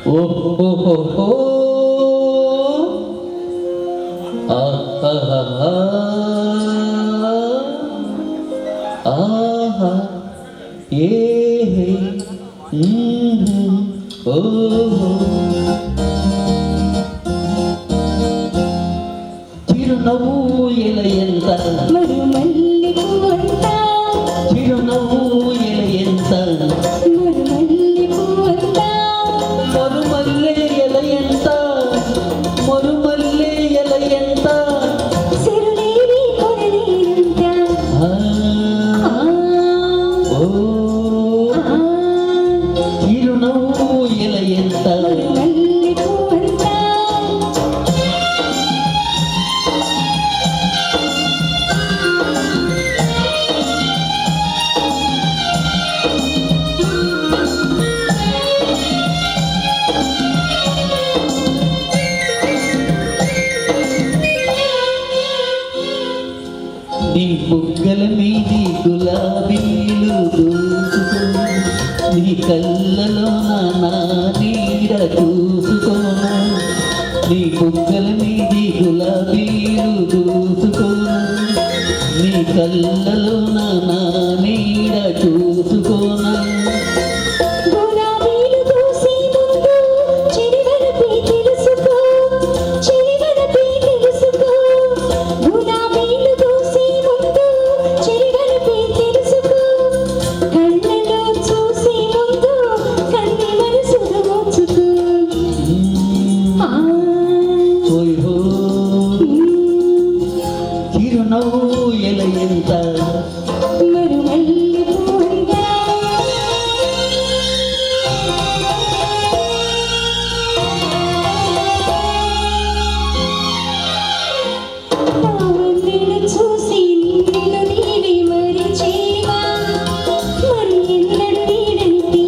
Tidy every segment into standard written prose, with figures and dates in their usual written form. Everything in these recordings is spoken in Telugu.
ఓహో ఆహా ఏ ఓ చిరునవ్వు ఎల ఎంత మరుమల్లి పువ్వంత చిరునవ్వు ఎల ఎంత మరుమల్లి పువ్వంత మరుమల్లె ఎల ఎంత మరుమల్లె ఎల ఎంత సిరులేవి కొనలేనంత ఓ చిరునవ్వు ఎల ఎంత మరుమల్లి పువ్వంత నీ బుగ్గల మీది గులాబీలు దూసుకో నీ కళ్ళలో నా నీడ చూసుకోను నీ బుగ్గల మీది గులాబీలు దూసుకోను నీ కళ్ళలో నా నీడ చూసుకోను గులాబీలు దూసే ముందు చిరువరపి తెలుసుకో చిరువరపి తెలుసుకో గులాబీలు దూసే ముందు చిరువరపి తెలుసుకో కళ్ళలో చూసే ముందు కన్ని మనసు దోచుకో ఓహో చిరునవ్వు ఎల ఎంత మరుమల్లి పువ్వంత నిన్ను చూసి నిన్ను నీవే మరిచేవా మరి ఎన్నడు నీడంటే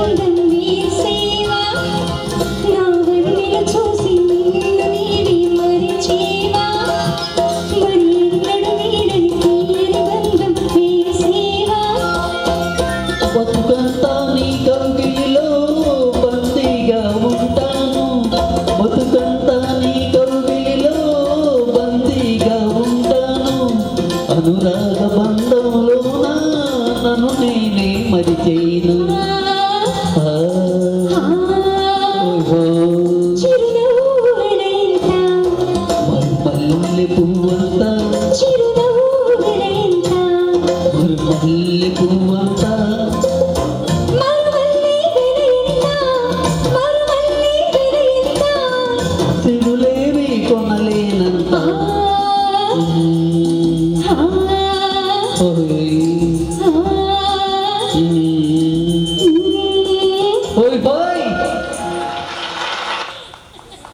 అందం వేసేవా నా వన్నెలు చూసి నిన్ను నీవే మరిచేవా మరి ఎన్నడు నీడంటే అందం వేసేవా బతుకంతా నీ కౌగిలిలో బందీగా ఉంటాను బతుకంతా నీ కౌగిలిలో బందీగా ఉంటాను అనురాగ బంధంలోన నన్ను నేనే మరిచేను ఓహో చిరునవ్వులెంత మల్లె పువ్వంత చిరునవ్వులెంత మల్లె పువ్వంత మరుమల్లి వెలయంత మరుమల్లి వెలయంత సిరులేవి కొనలేనంత ఓయ్